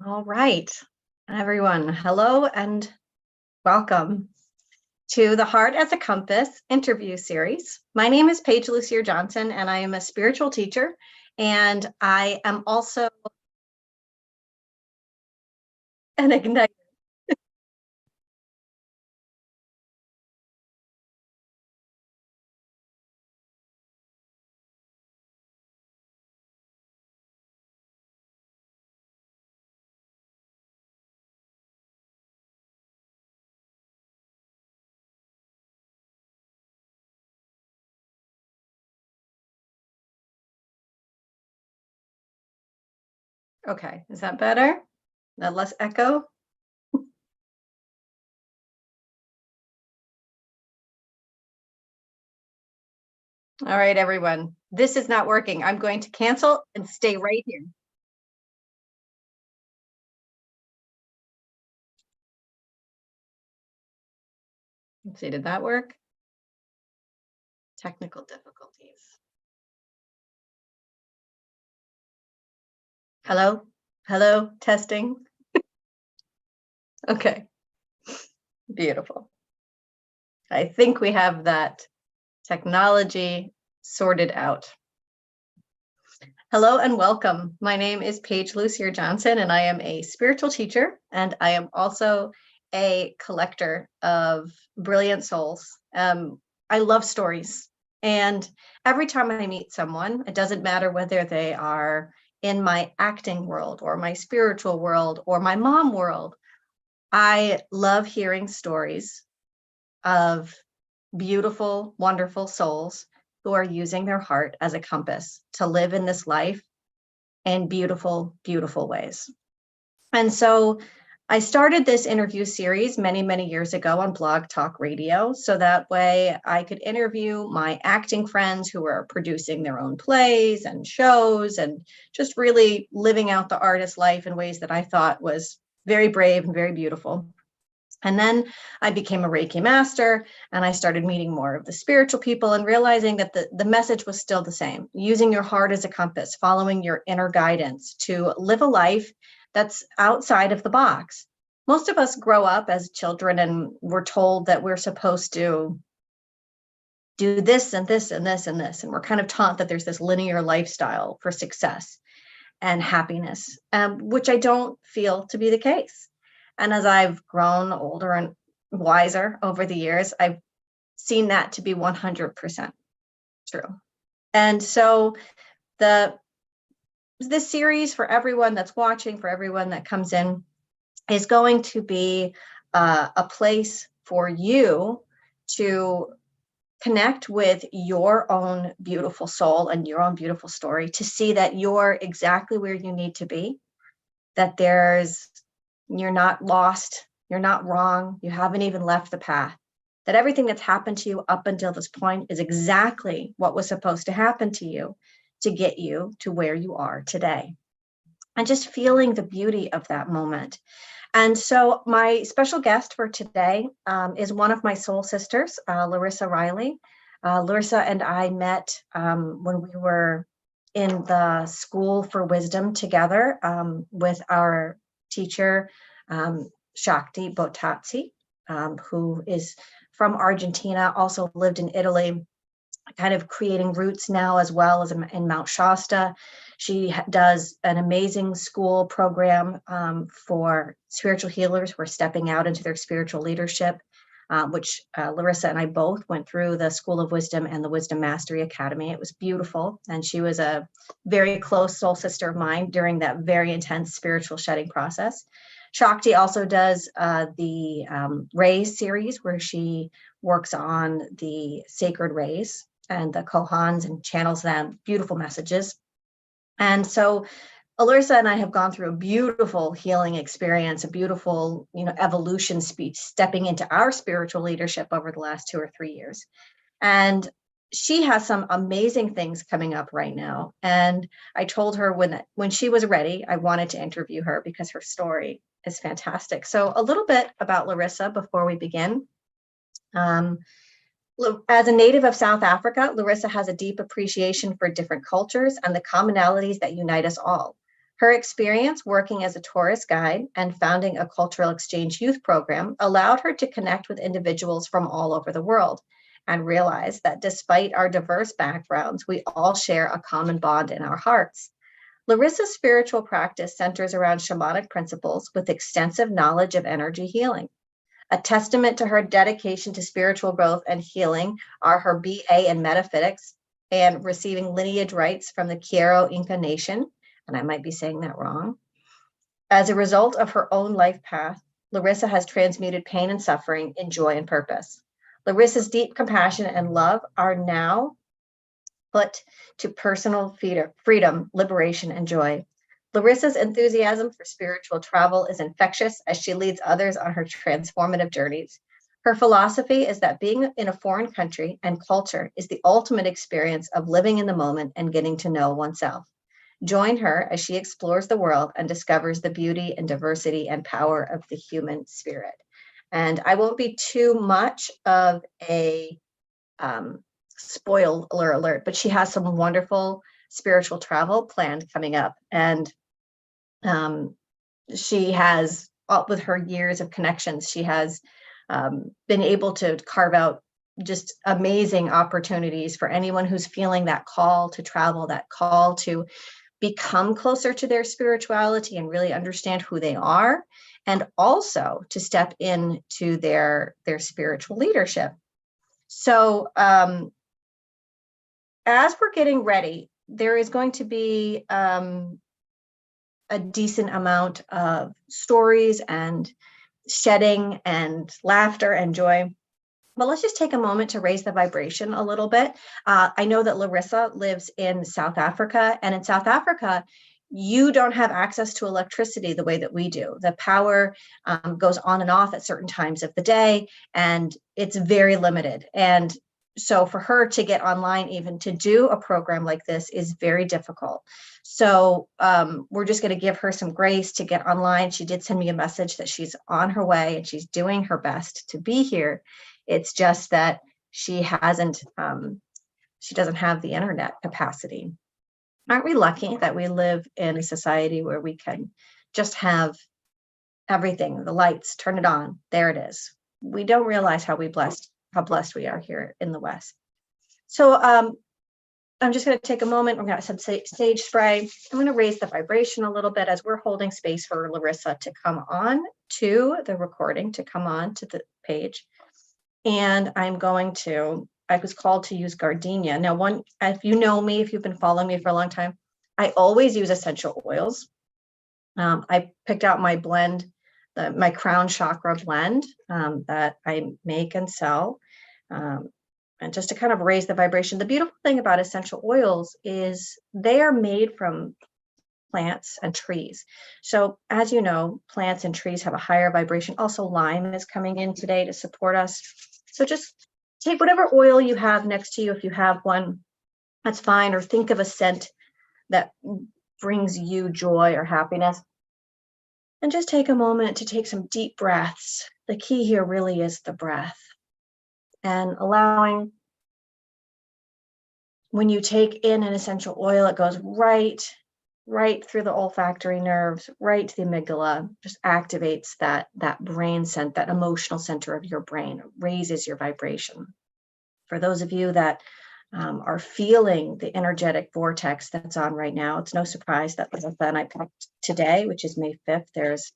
All right, everyone, hello and welcome to the Heart as a Compass interview series. My name is Paige Lussier Johson, and I am a spiritual teacher, and I am also an igniter. Okay, is that better? That less echo? All right, everyone, this is not working. I'm going to cancel and stay right here. Let's see, did that work? Technical difficulties. Hello? Hello? Testing? Okay, beautiful. I think we have that technology sorted out. Hello and welcome. My name is Paige Lussier Johson, and I am a spiritual teacher, and I am also a collector of brilliant souls. I love stories, and every time I meet someone, it doesn't matter whether they are in my acting world or my spiritual world or my mom world, I love hearing stories of beautiful, wonderful souls who are using their heart as a compass to live in this life in beautiful, beautiful ways. And so I started this interview series many, many years ago on Blog Talk Radio, so that way I could interview my acting friends who were producing their own plays and shows and just really living out the artist life in ways that I thought was very brave and very beautiful. And then I became a Reiki master, and I started meeting more of the spiritual people and realizing that the message was still the same: using your heart as a compass, following your inner guidance to live a life that's outside of the box. Most of us grow up as children and we're told that we're supposed to do this and this and this and this. And we're kind of taught that there's this linear lifestyle for success and happiness, which I don't feel to be the case. And as I've grown older and wiser over the years, I've seen that to be 100% true. And so this series, for everyone that's watching, for everyone that comes in, is going to be a place for you to connect with your own beautiful soul and your own beautiful story, to see that you're exactly where you need to be, that you're not lost, you're not wrong, you haven't even left the path, that everything that's happened to you up until this point is exactly what was supposed to happen to you to get you to where you are today. And just feeling the beauty of that moment. And so my special guest for today is one of my soul sisters, Larissa Riley. Larissa and I met when we were in the School for Wisdom together with our teacher, Shakti Bottazzi, who is from Argentina, also lived in Italy, kind of creating roots now as well as in Mount Shasta. She does an amazing school program for spiritual healers who are stepping out into their spiritual leadership, which Larissa and I both went through the School of Wisdom and the Wisdom Mastery Academy. It was beautiful. And she was a very close soul sister of mine during that very intense spiritual shedding process. Shakti also does the rays series, where she works on the sacred rays and the kohans and channels them beautiful messages. And so Larissa and I have gone through a beautiful healing experience, a beautiful, evolution speech, stepping into our spiritual leadership over the last 2 or 3 years. And she has some amazing things coming up right now. And I told her when she was ready, I wanted to interview her because her story is fantastic. So a little bit about Larissa before we begin. As a native of South Africa, Larissa has a deep appreciation for different cultures and the commonalities that unite us all. Her experience working as a tourist guide and founding a cultural exchange youth program allowed her to connect with individuals from all over the world and realize that despite our diverse backgrounds, we all share a common bond in our hearts. Larissa's spiritual practice centers around shamanic principles with extensive knowledge of energy healing. A testament to her dedication to spiritual growth and healing are her BA in metaphysics and receiving lineage rights from the Quiero Inca Nation, and I might be saying that wrong. As a result of her own life path, Larissa has transmuted pain and suffering in joy and purpose. Larissa's deep compassion and love are now put to personal freedom, liberation, and joy. Larissa's enthusiasm for spiritual travel is infectious as she leads others on her transformative journeys. Her philosophy is that being in a foreign country and culture is the ultimate experience of living in the moment and getting to know oneself. Join her as she explores the world and discovers the beauty and diversity and power of the human spirit. And I won't be too much of a spoiler alert, but she has some wonderful spiritual travel planned coming up. And she has, with her years of connections, she has been able to carve out just amazing opportunities for anyone who's feeling that call to travel, that call to become closer to their spirituality and really understand who they are, and also to step into their spiritual leadership. So as we're getting ready, there is going to be a decent amount of stories and shedding and laughter and joy. But let's just take a moment to raise the vibration a little bit. I know that Larissa lives in South Africa, and in South Africa, you don't have access to electricity the way that we do. The power goes on and off at certain times of the day, and it's very limited. And so for her to get online, even to do a program like this, is very difficult. So we're just going to give her some grace to get online. She did send me a message that she's on her way and she's doing her best to be here. It's just that she doesn't have the internet capacity. Aren't we lucky that we live in a society where we can just have everything, the lights, turn it on, there it is. We don't realize how blessed we are here in the West. So I'm just going to take a moment. We're going to have some sage spray. I'm going to raise the vibration a little bit as we're holding space for Larissa to come on to the recording, to come on to the page. And I was called to use gardenia. Now, if you know me, if you've been following me for a long time, I always use essential oils. I picked out my blend, my crown chakra blend that I make and sell. And just to kind of raise the vibration. The beautiful thing about essential oils is they are made from plants and trees. So as you know, plants and trees have a higher vibration. Also, lime is coming in today to support us. So just take whatever oil you have next to you. If you have one, that's fine. Or think of a scent that brings you joy or happiness. And just take a moment to take some deep breaths. The key here really is the breath. And allowing, when you take in an essential oil, it goes right through the olfactory nerves, right to the amygdala, just activates that brain center, that emotional center of your brain, raises your vibration. For those of you that are feeling the energetic vortex that's on right now, it's no surprise that Larissa and I picked today, which is May 5th. There's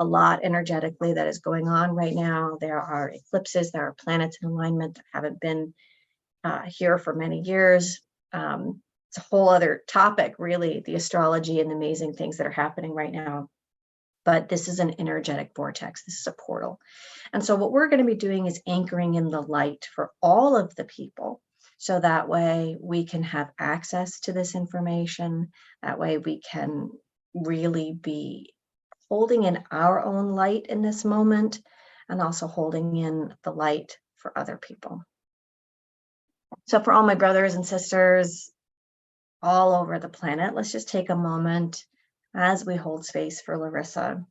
a lot energetically that is going on right now. There are eclipses, there are planets in alignment that haven't been here for many years. It's a whole other topic, really, the astrology and the amazing things that are happening right now. But this is an energetic vortex. This is a portal. And so what we're going to be doing is anchoring in the light for all of the people. So that way we can have access to this information. That way we can really be holding in our own light in this moment and also holding in the light for other people. So for all my brothers and sisters all over the planet, let's just take a moment as we hold space for Larissa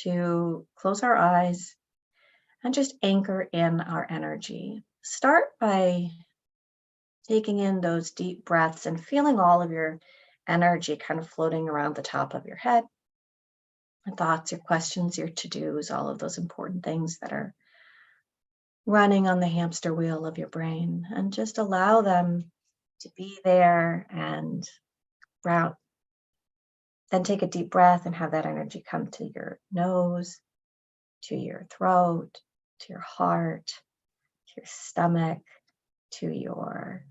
to close our eyes and just anchor in our energy. Start by taking in those deep breaths and feeling all of your energy kind of floating around the top of your head. Your thoughts, your questions, your to-dos, all of those important things that are running on the hamster wheel of your brain, and just allow them to be there and route. Then take a deep breath and have that energy come to your nose, to your throat, to your heart, to your stomach, to your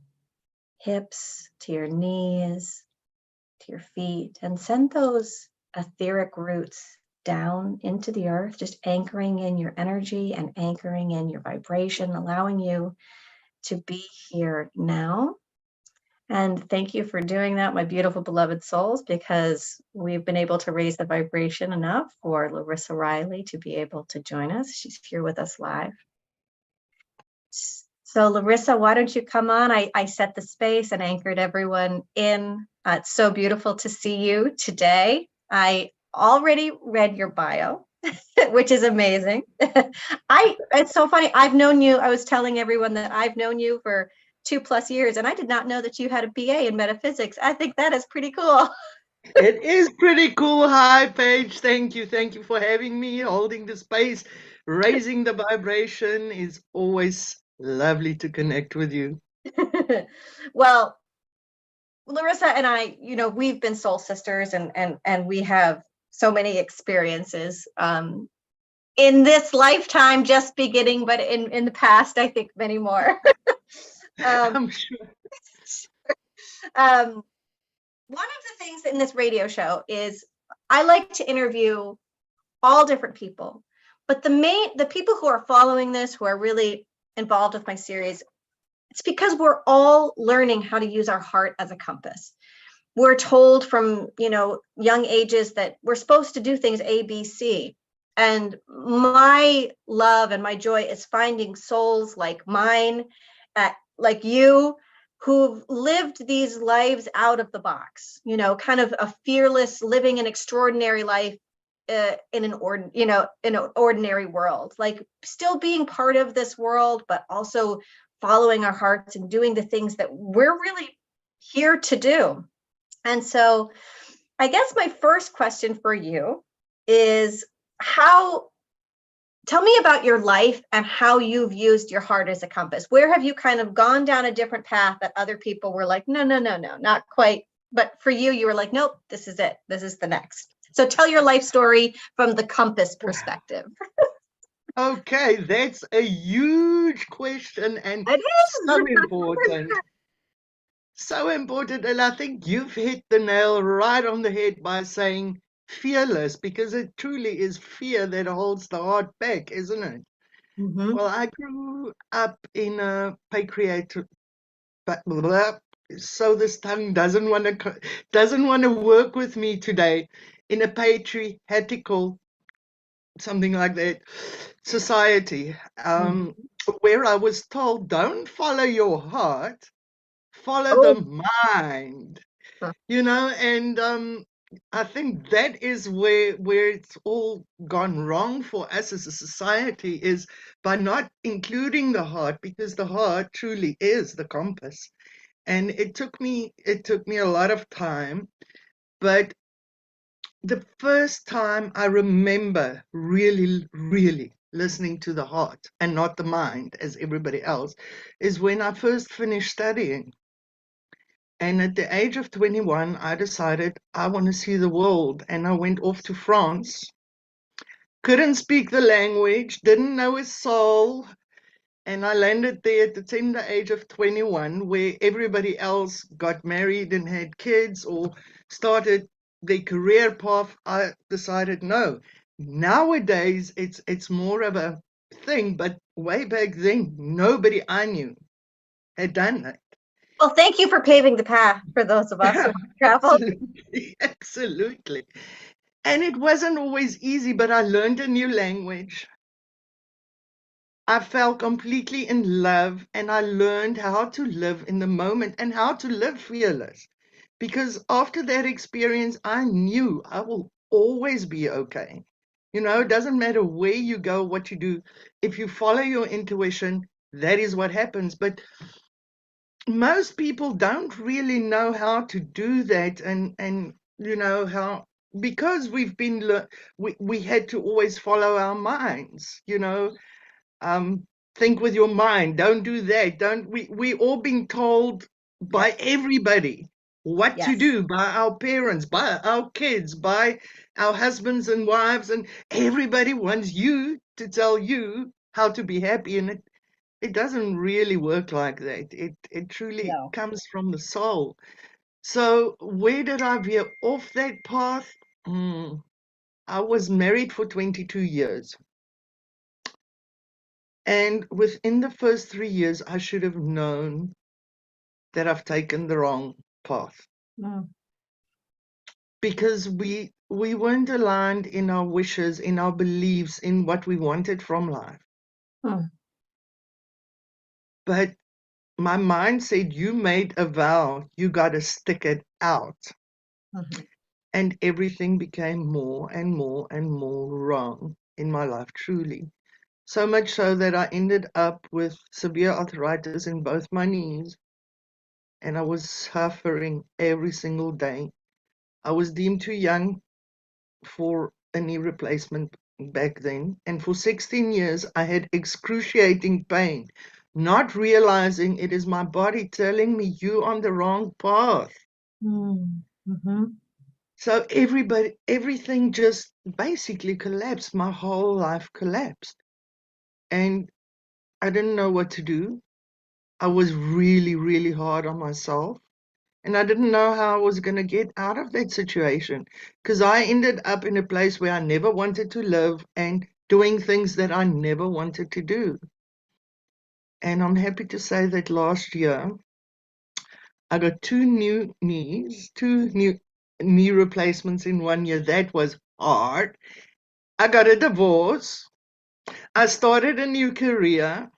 hips, to your knees, to your feet, and send those etheric roots down into the earth, just anchoring in your energy and anchoring in your vibration, allowing you to be here now. And thank you for doing that, my beautiful beloved souls, because we've been able to raise the vibration enough for Larissa Riley to be able to join us. She's here with us live. So Larissa, why don't you come on? I set the space and anchored everyone in. It's so beautiful to see you today. I already read your bio, which is amazing. It's so funny. I've known you. I was telling everyone that I've known you for 2+ years, and I did not know that you had a BA in metaphysics. I think that is pretty cool. It is pretty cool. Hi, Paige. Thank you. Thank you for having me, holding the space. Raising the vibration is always lovely to connect with you. Well, Larissa and I, we've been soul sisters, and we have so many experiences in this lifetime just beginning, but in the past, I think many more. I'm sure. One of the things in this radio show is I like to interview all different people, but the people who are following this, who are really involved with my series, it's because we're all learning how to use our heart as a compass. We're told from, young ages that we're supposed to do things A, B, C. And my love and my joy is finding souls like mine, like you, who've lived these lives out of the box, kind of a fearless, living an extraordinary life in an ordinary world, like still being part of this world, but also following our hearts and doing the things that we're really here to do. And so I guess my first question for you is tell me about your life and how you've used your heart as a compass. Where have you kind of gone down a different path that other people were like, no, not quite. But for you, you were like, nope, this is it. This is the next. So tell your life story from the compass perspective. Okay, that's a huge question and It is. so important. So important. And I think you've hit the nail right on the head by saying fearless, because it truly is fear that holds the heart back, isn't it? Mm-hmm. Well, I grew up in a pancreatic, so this tongue doesn't want to work with me today, in a patriarchal, something like that, society, where I was told, don't follow your heart, follow the Oh. mind, and I think that is where it's all gone wrong for us as a society, is by not including the heart, because the heart truly is the compass. And it took me a lot of time, but the first time I remember really, really listening to the heart and not the mind as everybody else is when I first finished studying. And at the age of 21, I decided I want to see the world. And I went off to France. Couldn't speak the language, didn't know a soul. And I landed there at the tender age of 21, where everybody else got married and had kids or started their career path. I decided, no, nowadays it's more of a thing. But way back then, nobody I knew had done that. Well, thank you for paving the path for those of us who have traveled. Absolutely, absolutely. And it wasn't always easy, but I learned a new language. I fell completely in love, and I learned how to live in the moment and how to live fearless. Because after that experience, I knew I will always be okay. It doesn't matter where you go, what you do. If you follow your intuition, that is what happens. But most people don't really know how to do that, and how, because we had to always follow our minds, think with your mind, don't do that, don't we all been told by Yes. everybody what to Yes. do, by our parents, by our kids, by our husbands and wives, and everybody wants you to tell you how to be happy, and it doesn't really work like that. It truly No. comes from the soul. So where did I veer off that path? I was married for 22 years. And within the first 3 years, I should have known that I've taken the wrong path, Mm. because we weren't aligned in our wishes, in our beliefs, in what we wanted from life. Mm. But my mind said, you made a vow, you got to stick it out. Mhm. And everything became more and more and more wrong in my life, truly. So much so that I ended up with severe arthritis in both my knees, and I was suffering every single day. I was deemed too young for a knee replacement back then, and for 16 years I had excruciating pain, not realizing it is my body telling me you're on the wrong path. Mm. Mhm. So everything just basically collapsed. My whole life collapsed. And I didn't know what to do. I was really, really hard on myself. And I didn't know how I was going to get out of that situation, because I ended up in a place where I never wanted to live and doing things that I never wanted to do. And I'm happy to say that last year I got two new knee replacements in 1 year. That was hard. I got a divorce. I started a new career,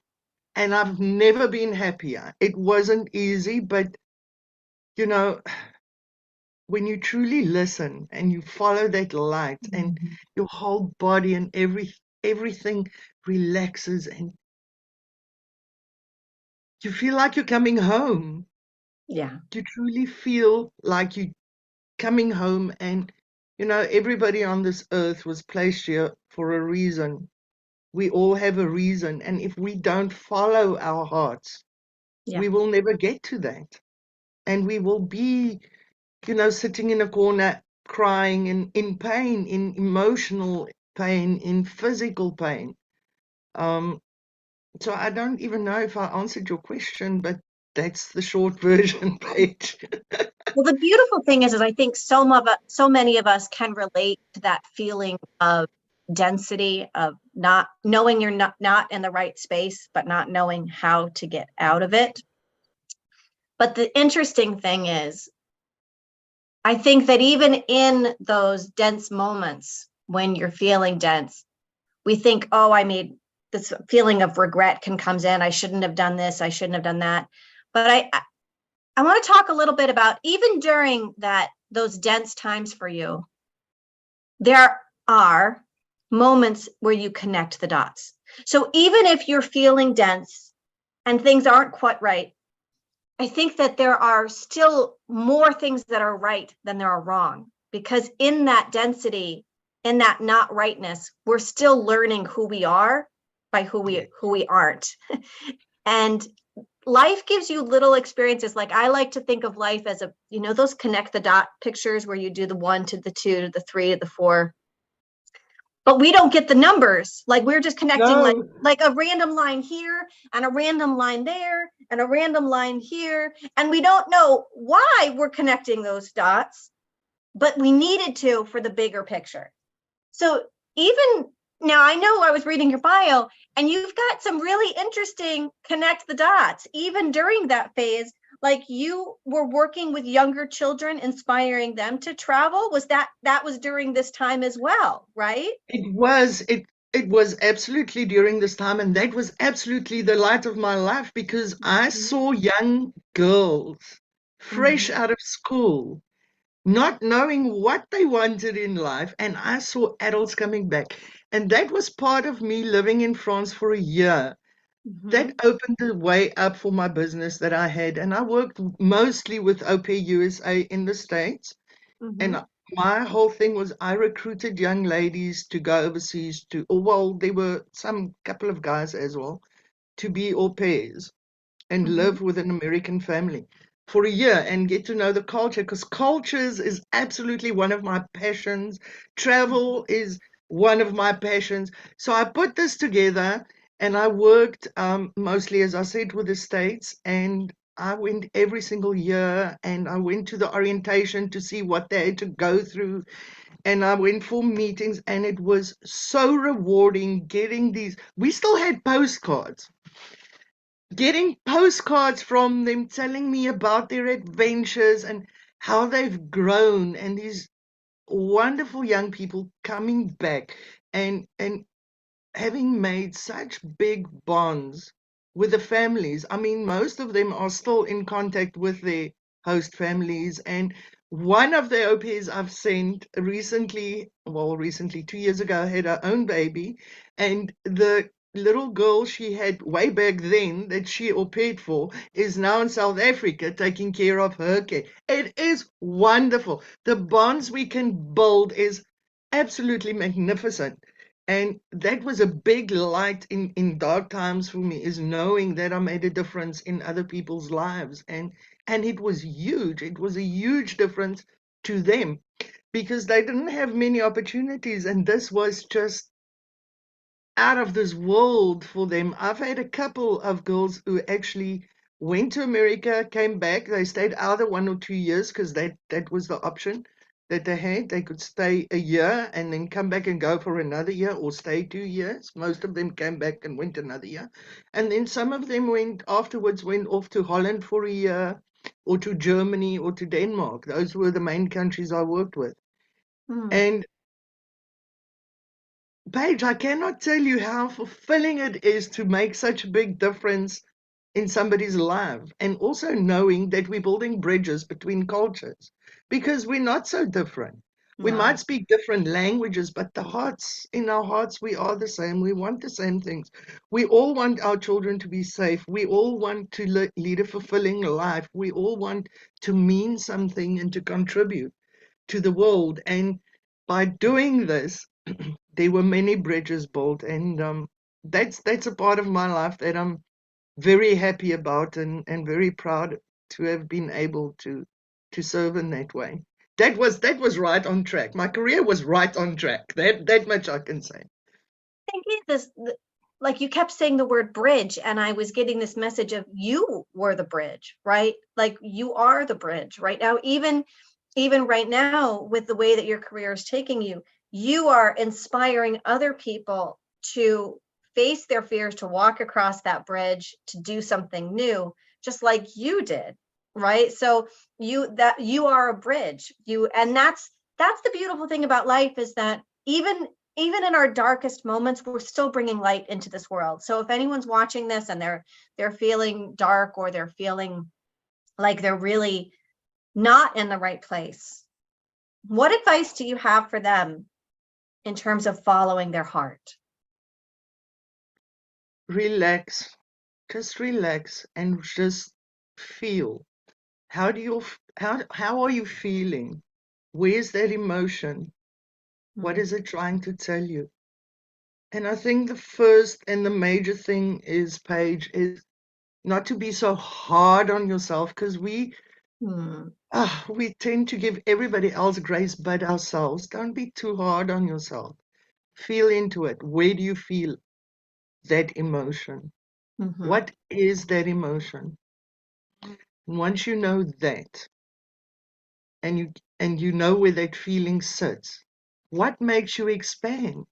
and I've never been happier. It wasn't easy, but you know, when you truly listen and you follow that light, and Mhm. your whole body and everything relaxes, and you feel like you're coming home. Yeah. You truly feel like you're coming home, and everybody on this earth was placed here for a reason. We all have a reason, and if we don't follow our hearts, Yeah. we will never get to that. And we will be, sitting in a corner crying in pain, in emotional pain, in physical pain. Um, so I don't even know if I answered your question, but that's the short version, Paige. Well, the beautiful thing is I think so many of us can relate to that feeling of density, of not knowing you're not in the right space, but not knowing how to get out of it. But the interesting thing is, I think that even in those dense moments when you're feeling dense, we think, oh, I made this feeling of regret can comes in. I shouldn't have done this. I shouldn't have done that. But I want to talk a little bit about even during those dense times for you, there are moments where you connect the dots. So even if you're feeling dense and things aren't quite right, I think that there are still more things that are right than there are wrong, because in that density, in that not rightness, we're still learning who we are by who we aren't. And life gives you little experiences. Like, I like to think of life as those connect the dot pictures where you do the 1 to the 2 to the 3 to the 4, but we don't get the numbers. Like, we're just connecting No, like a random line here and a random line there and a random line here, and we don't know why we're connecting those dots, but we needed to for the bigger picture. So even now, I know I was reading your bio, and you've got some really interesting connect the dots, even during that phase. Like, you were working with younger children, inspiring them to travel. That was during this time as well, right? it was absolutely during this time, and that was absolutely the light of my life, because I Mhm. saw young girls fresh Mhm. out of school, not knowing what they wanted in life, and I saw adults coming back. And that was part of me living in France for a year. Mm-hmm. that opened the way up for my business that I had. And I worked mostly with OP USA in the States. Mm-hmm. And my whole thing was I recruited young ladies to go overseas to, or well, there were some couple of guys as well, to be au pairs and Mm-hmm. live with an American family for a year and get to know the culture, because cultures is absolutely one of my passions. Travel is one of my passions. So I put this together and I worked mostly, as I said, with the States. And I went every single year and I went to the orientation to see what they had to go through. And I went for meetings and it was so rewarding getting these. We still had postcards, getting postcards from them telling me about their adventures and how they've grown, and these wonderful young people coming back and having made such big bonds with the families. I mean, most of them are still in contact with their host families. And one of the au pairs I've sent recently, well, recently, 2 years ago, had her own baby. And the little girl she had way back then that she au paired for is now in South Africa taking care of her kid. It is wonderful. The bonds we can build is absolutely magnificent. And that was a big light in dark times for me, is knowing that I made a difference in other people's lives. And it was huge. It was a huge difference to them because they didn't have many opportunities. And this was just out of this world for them. I've had a couple of girls who actually went to America, came back. They stayed either 1 or 2 years because that was the option that they had. They could stay a year and then come back and go for another year, or stay 2 years. Most of them came back and went another year. And then some of them went off to Holland for a year, or to Germany, or to Denmark. Those were the main countries I worked with. Mm. And Paige, I cannot tell you how fulfilling it is to make such a big difference in somebody's life, and also knowing that we're building bridges between cultures because we're not so different. We might No. speak different languages, but in our hearts, we are the same. We want the same things. We all want our children to be safe. We all want to lead a fulfilling life. We all want to mean something and to contribute to the world. And by doing this, there were many bridges built, and that's a part of my life that I'm very happy about and very proud to have been able to serve in that way. That was right on track. My career was right on track. That much I can say. Thinking this, like you kept saying the word bridge, and I was getting this message of you were the bridge, right? Like you are the bridge right now, even right now with the way that your career is taking you, you are inspiring other people to face their fears, to walk across that bridge, to do something new, just like you did, right? So you are a bridge. And that's the beautiful thing about life, is that even in our darkest moments, we're still bringing light into this world. So if anyone's watching this and they're feeling dark, or they're feeling like they're really not in the right place, what advice do you have for them in terms of following their heart? Relax, just relax and just feel. How are you feeling? Where's that emotion? What Mm, is it trying to tell you? And I think the first and the major thing is, Paige, is not to be so hard on yourself, because mm, we tend to give everybody else grace but ourselves. Don't be too hard on yourself. Feel into it. Where do you feel that emotion? mhm, What is that emotion? And once you know that, and you know where that feeling sits, what makes you expand?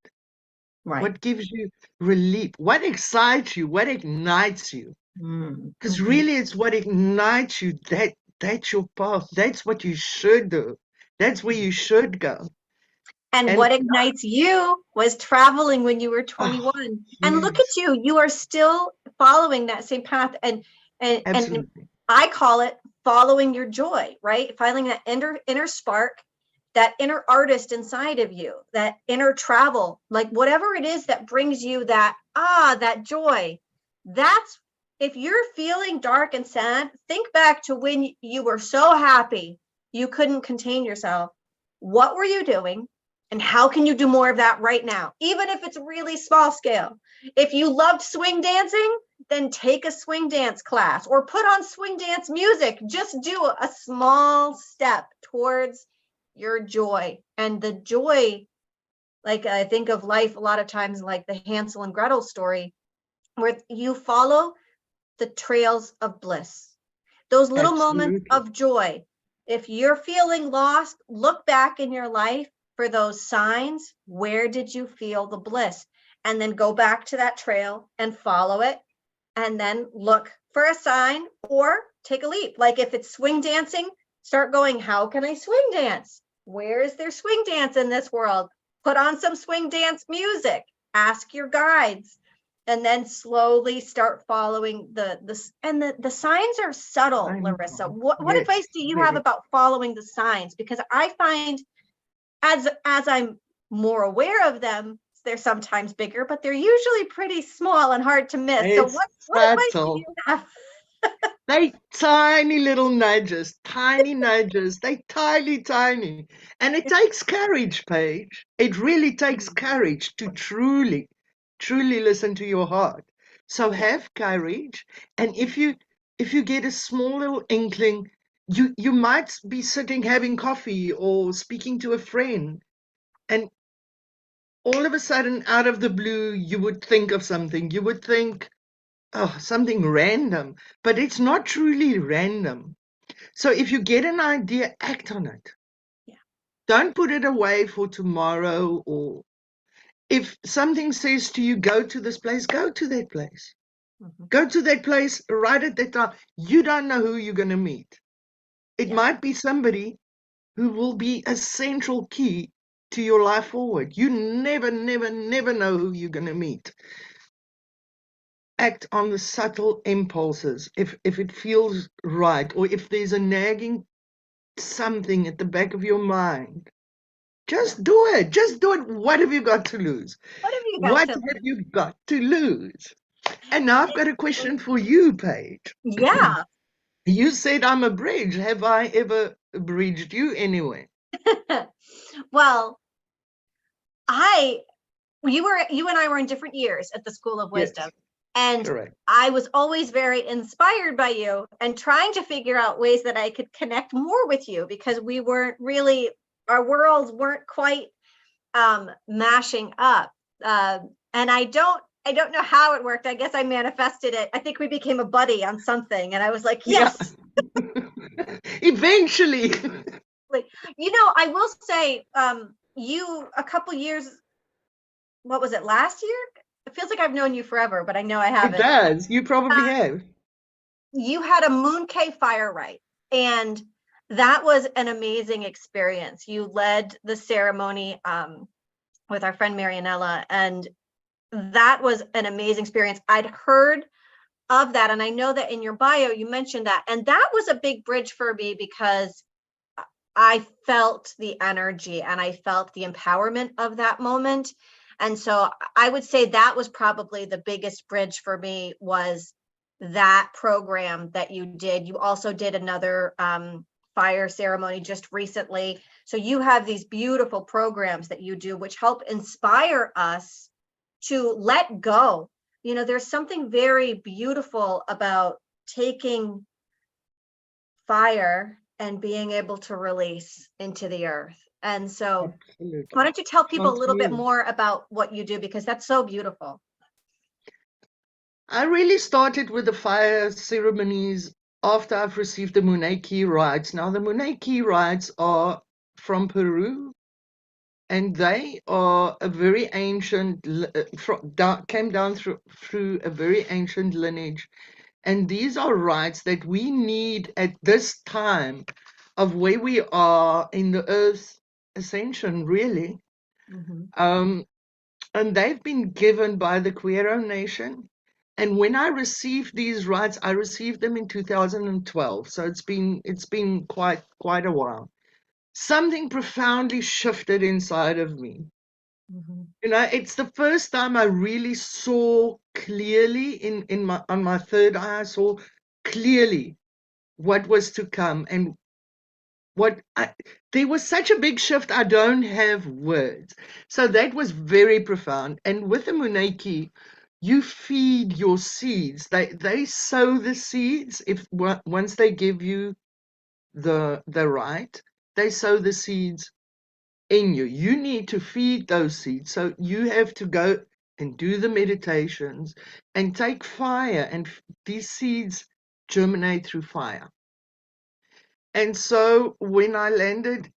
right. What gives you relief? What excites you? What ignites you? Mm, Because mhm. really, it's what ignites you. That's your path. That's what you should do. That's where you should go. And And what ignites you was traveling when you were oh, 21. And look at yes, you, you are still following that same path. And absolutely. I call it following your joy, right? Finding that inner spark, that inner artist inside of you, that inner travel, like whatever it is that brings you that joy. That's, if you're feeling dark and sad, think back to when you were so happy you couldn't contain yourself. What were you doing? And how can you do more of that right now? Even if it's really small scale. If you loved swing dancing, then take a swing dance class or put on swing dance music. Just do a small step towards your joy. And the joy, like I think of life a lot of times like the Hansel and Gretel story, where you follow the trails of bliss, those little moments Absolutely. of joy. If you're feeling lost, look back in your life for those signs. Where did you feel the bliss? And then go back to that trail and follow it. And then look for a sign or take a leap. Like if it's swing dancing, start going, how can I swing dance? Where is there swing dance in this world? Put on some swing dance music. Ask your guides, and then slowly start following the signs are subtle. I Larissa, know. what Yes, advice do you have very. about following the signs? Because I find as I'm more aware of them, they're sometimes bigger, but they're usually pretty small and hard to miss. So It's what advice do subtle. you have? They tiny little nudges, tiny nudges. They tiny, tiny. And it takes courage, Paige. It really takes courage to truly, truly listen to your heart. So Yeah. have courage. And if you get a small little inkling, you might be sitting having coffee or speaking to a friend, and all of a sudden, out of the blue, you would think of something. You would think, oh, something random, but it's not truly random. So if you get an idea, act on it. Yeah. Don't put it away for tomorrow. Or if something says to you, go to this place, go to that place. Mhm. Go to that place right at that time. You don't know who you're going to meet. It Yeah. might be somebody who will be a central key to your life forward. You never, never, never know who you're going to meet. Act on the subtle impulses if it feels right, or if there's a nagging something at the back of your mind. Yeah. Just do it. What have you got to lose? What have you got What to have you got to lose? And now I've got a question for you, Paige. Yeah. You said I'm a bridge. Have I ever bridged you anywhere? Well, I you and I were in different years at the School of Wisdom. Yes, And correct. I was always very inspired by you and trying to figure out ways that I could connect more with you because we weren't really, our worlds weren't quite mashing up. And I don't know how it worked. I guess I manifested it. I think we became a buddy on something. And I was like, Yeah. yes. Eventually. Like, I will say, you a couple years, what was it, last year? It feels like I've known you forever, but I know I It haven't. does. You probably Uh, have. you had a Moon K fire rite, and that was an amazing experience. You led the ceremony with our friend Marianella, and that was an amazing experience. I'd heard of that, and I know that in your bio you mentioned that, and that was a big bridge for me because I felt the energy and I felt the empowerment of that moment. And so I would say that was probably the biggest bridge for me, was that program that you did. You also did another fire ceremony just recently. So you have these beautiful programs that you do, which help inspire us to let go. There's something very beautiful about taking fire and being able to release into the earth. And so, why Absolutely. don't you tell people a little bit Transmute. more about what you do? Because that's so beautiful. I really started with the fire ceremonies after I've received the Muneki rites. Now, the Muneki rites are from Peru, and they are a very ancient, came down through a very ancient lineage. And these are rites that we need at this time of where we are in the earth's ascension, really. Mhm. Um, and they've been given by the Quero Nation. And when I received these rights, I received them in 2012. So it's been quite a while. Something profoundly shifted inside of me. Mhm. It's the first time I really saw clearly in my on my third eye, I saw clearly what was to come and what I, there was such a big shift. I don't have words. So that was very profound. And with the Muneki, you feed your seeds. They sow the seeds if once they give you the right, they sow the seeds in you. You need to feed those seeds. So you have to go and do the meditations and take fire, and these seeds germinate through fire. And so when I landed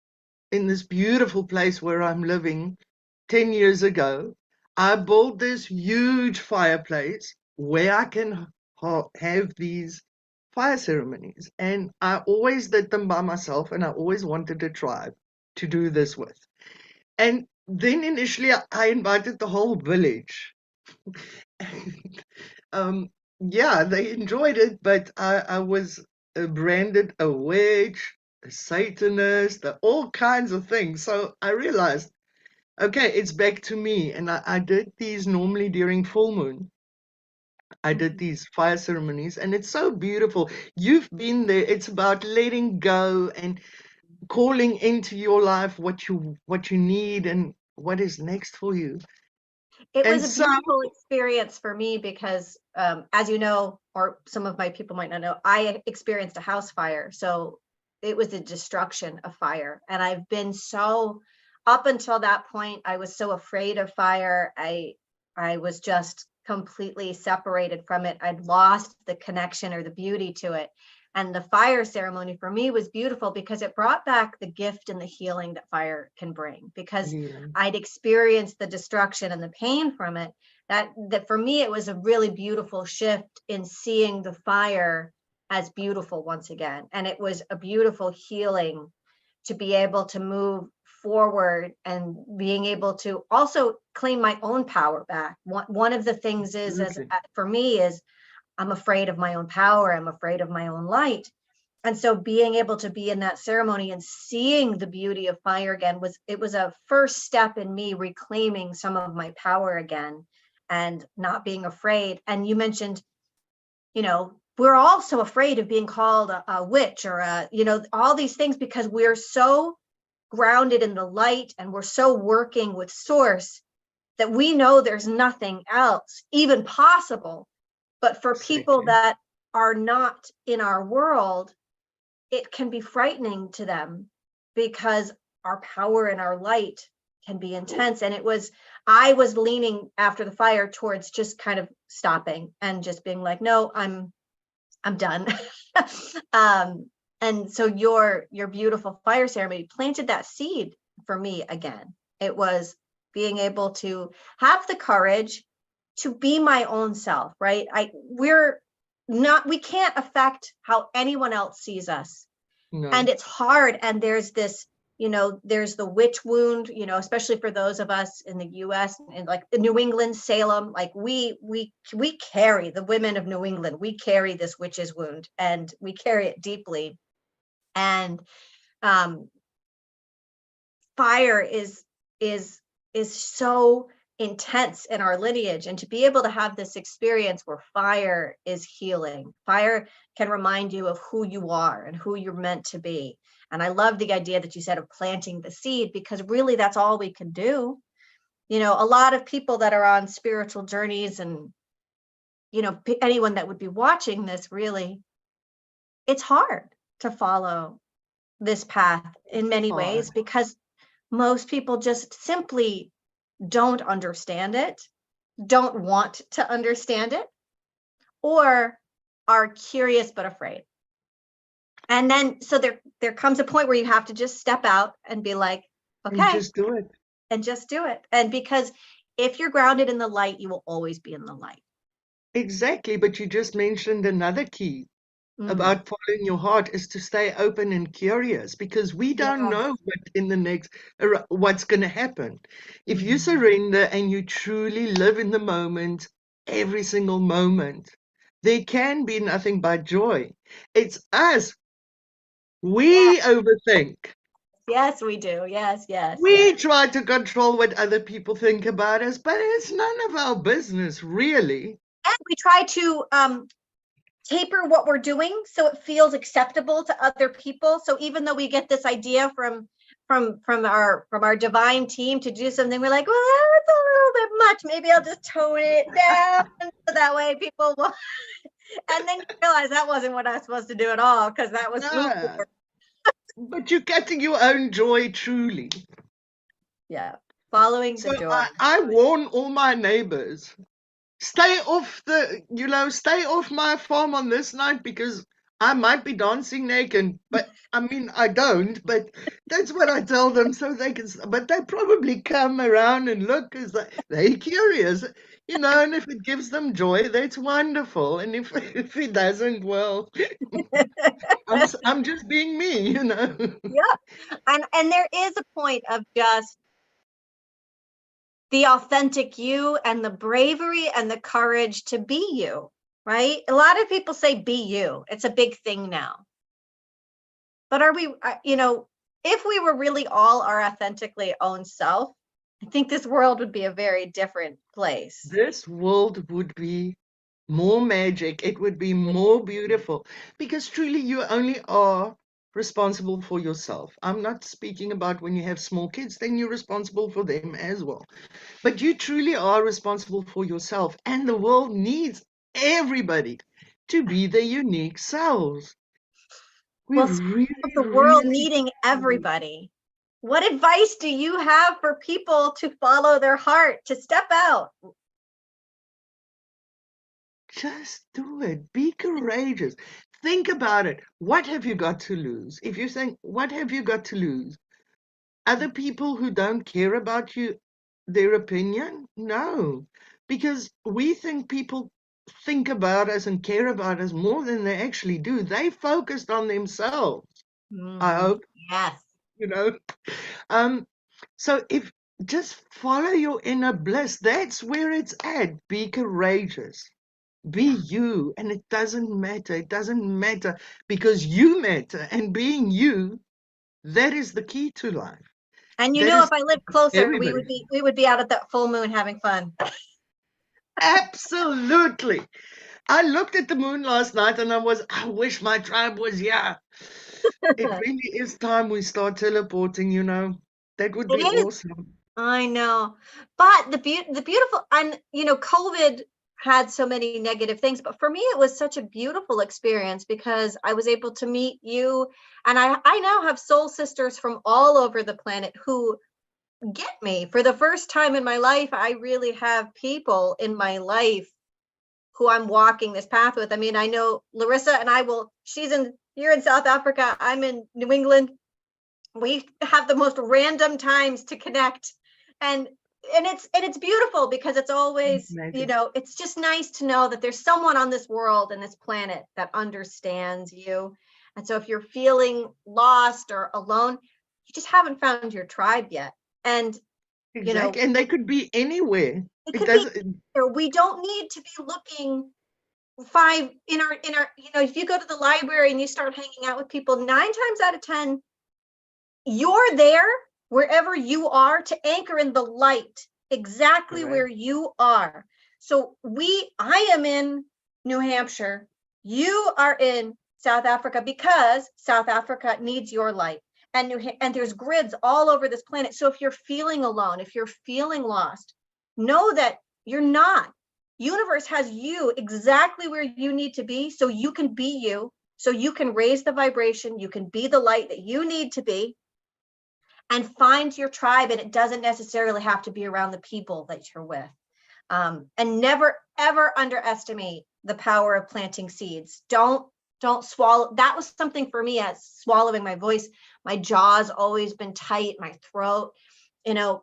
in this beautiful place where I'm living 10 years ago, I built this huge fireplace where I can have these fire ceremonies. And I always did them by myself, and I always wanted a tribe to do this with. And then initially I invited the whole village. And, yeah, they enjoyed it, but I was branded a witch, a Satanist, all kinds of things. So I realized, okay, it's back to me. And I did these normally during full moon. I did Mhm. these fire ceremonies, and it's so beautiful. You've been there. It's about letting go and calling into your life what you need and what is next for you. It And was a so, beautiful experience for me because, as you know, or some of my people might not know, I experienced a house fire. So it was the destruction of fire. And I've been so, up until that point, I was so afraid of fire. I was just completely separated from it. I'd lost the connection or the beauty to it. And the fire ceremony for me was beautiful because it brought back the gift and the healing that fire can bring. Because healing. I'd experienced the destruction and the pain from it. That for me, it was a really beautiful shift in seeing the fire as beautiful once again. And it was a beautiful healing to be able to move forward and being able to also claim my own power back. One of the things is, as Absolutely. for me, is I'm afraid of my own power. I'm afraid of my own light. And so being able to be in that ceremony and seeing the beauty of fire again was a first step in me reclaiming some of my power again and not being afraid. And you mentioned, we're all so afraid of being called a witch or all these things because we're so grounded in the light and we're so working with source that we know there's nothing else even possible. But for people Exactly. that are not in our world, it can be frightening to them because our power and our light can be intense. And I was leaning after the fire towards just kind of stopping and just being like, no, I'm done. um, and so your beautiful fire ceremony planted that seed for me again. It was being able to have the courage to be my own self, right? We can't affect how anyone else sees us. And No. it's hard. And there's the witch wound, especially for those of us in the US and like the New England, Salem, like we carry, the women of New England, we carry this witch's wound and we carry it deeply. And um, fire is is so intense in our lineage, and to be able to have this experience where fire is healing, fire can remind you of who you are and who you're meant to be. And I love the idea that you said of planting the seed, because really that's all we can do. A lot of people that are on spiritual journeys, and anyone that would be watching this, really, it's hard to follow this path in many ways Hard. because most people just simply don't understand it, don't want to understand it, or are curious but afraid. And then so there comes a point where you have to just step out and be like, And okay, just do it. and just do it. And because if you're grounded in the light, you will always be in the light. Exactly. But you just mentioned another key Mm, about following your heart is to stay open and curious, because we don't yeah. know what's going to happen. If you Mhm. surrender and you truly live in the moment, every single moment, there can be nothing but joy. It's us. Yeah. We overthink. Yes, we do. Yes, yes, We yes. try to control what other people think about us, but it's none of our business, really. And we try to taper what we're doing so it feels acceptable to other people. So even though we get this idea from our divine team to do something, we're like, well, that's a little bit much. Maybe I'll just tone it down so that way people will. And then you realize that wasn't what I was supposed to do at all, because that was fluke. No, but you're getting your own joy truly. Yeah, following the So joy. I warn all my neighbors, stay off stay off my farm on this night because I might be dancing naked. But I mean, I don't, but that's what I tell them so they can, but they probably come around and look because they're curious, and if it gives them joy, that's wonderful. And if it doesn't, well, I'm just being me. Yeah, and there is a point of just the authentic you and the bravery and the courage to be you, right? A lot of people say be you. It's a big thing now. But are we, if we were really all our authentically own self, I think this world would be a very different place. This world would be more magic. It would be more beautiful because truly you only are responsible for yourself. I'm not speaking about when you have small kids, then you're responsible for them as well. But you truly are responsible for yourself, and the world needs everybody to be their unique selves. We Well, speaking really, of the world really needing everybody, what advice do you have for people to follow their heart, to step out? just do it. Be courageous. Think about it. What have you got to lose? If you think, what have you got to lose? Other people who don't care about you, their opinion? No, because we think people think about us and care about us more than they actually do. They focused on themselves, I Mhm. hope, Yes. you know. Um, so if just follow your inner bliss, that's where it's at. Be courageous. Be Yeah. you, and it doesn't matter. It doesn't matter because you matter, and being you, that is the key to life. And That if is I lived closer, we everybody. would be out at the full moon having fun. Absolutely. I looked at the moon last night and I wish my tribe was here. It really is time we start teleporting. That would It be is. awesome. I know. But the beautiful, and COVID had so many negative things, but for me it was such a beautiful experience because I was able to meet you, and I now have soul sisters from all over the planet who get me. For the first time in my life, I really have people in my life who I'm walking this path with. I mean, I know Larissa, and you're in South Africa, I'm in New England. We have the most random times to connect, and it's beautiful because it's always, Magic. it's just nice to know that there's someone on this world and this planet that understands you. And so if you're feeling lost or alone, you just haven't found your tribe yet. And you know Exactly. And they could be anywhere. it It could be, doesn't. or we don't need to be looking five in our if you go to the library and you start hanging out with people, 9 times out of 10 you're there wherever you are to anchor in the light exactly where Correct. you are. So I am in New Hampshire, you are in South Africa, because South Africa needs your light. And there's grids all over this planet. So if you're feeling alone, if you're feeling lost, know that you're not. Universe has you exactly where you need to be, so you can be you, so you can raise the vibration, you can be the light that you need to be, and find your tribe. And it doesn't necessarily have to be around the people that you're with. And never ever underestimate the power of planting seeds. Don't swallow. That was something for me, as swallowing my voice. My jaw's always been tight, my throat,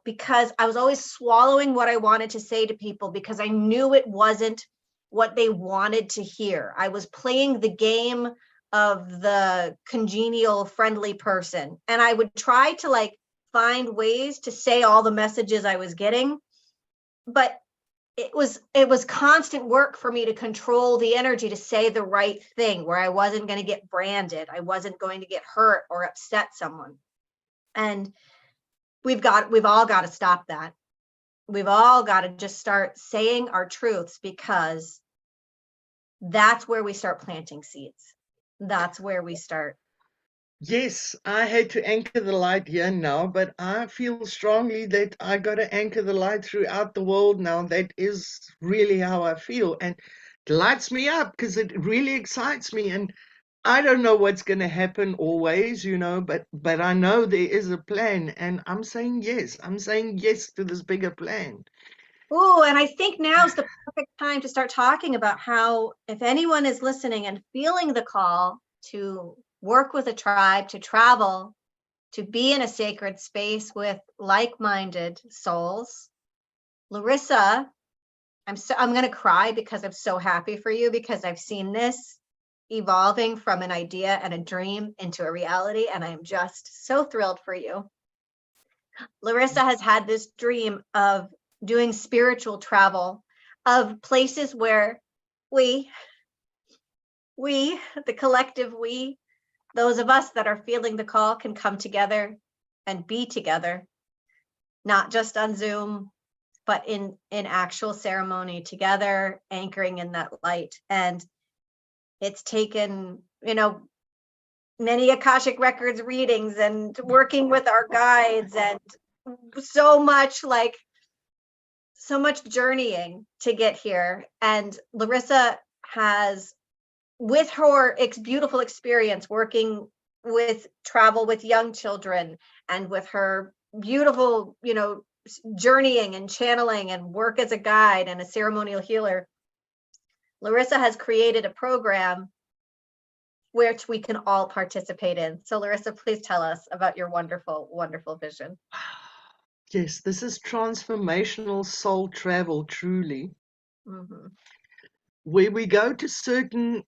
because I was always swallowing what I wanted to say to people because I knew it wasn't what they wanted to hear. I was playing the game of the congenial, friendly person. And I would try to find ways to say all the messages I was getting. But it was constant work for me to control the energy to say the right thing, where I wasn't going to get branded. I wasn't going to get hurt or upset someone. And we've all got to stop that. We've all got to just start saying our truths, because that's where we start planting seeds. That's where we start. Yes, I had to anchor the light here now, but I feel strongly that I got to anchor the light throughout the world now. That is really how I feel. And it lights me up because it really excites me. And I don't know what's going to happen always, but I know there is a plan. And I'm saying yes. I'm saying yes to this bigger plan. Oh, and I think now's the perfect time to start talking about how, if anyone is listening and feeling the call to work with a tribe, to travel, to be in a sacred space with like-minded souls, Larissa, I'm going to cry because I'm so happy for you, because I've seen this evolving from an idea and a dream into a reality, and I'm just so thrilled for you. Larissa has had this dream of doing spiritual travel, of places where we, the collective we, those of us that are feeling the call, can come together and be together, not just on Zoom, but in actual ceremony together, anchoring in that light. And it's taken, many Akashic Records readings and working with our guides, and so much journeying to get here. And Larissa has, with her beautiful experience working with travel with young children, and with her beautiful, journeying and channeling and work as a guide and a ceremonial healer, Larissa has created a program which we can all participate in. So Larissa, please tell us about your wonderful, wonderful vision. Yes, this is transformational soul travel, truly, where we go to certain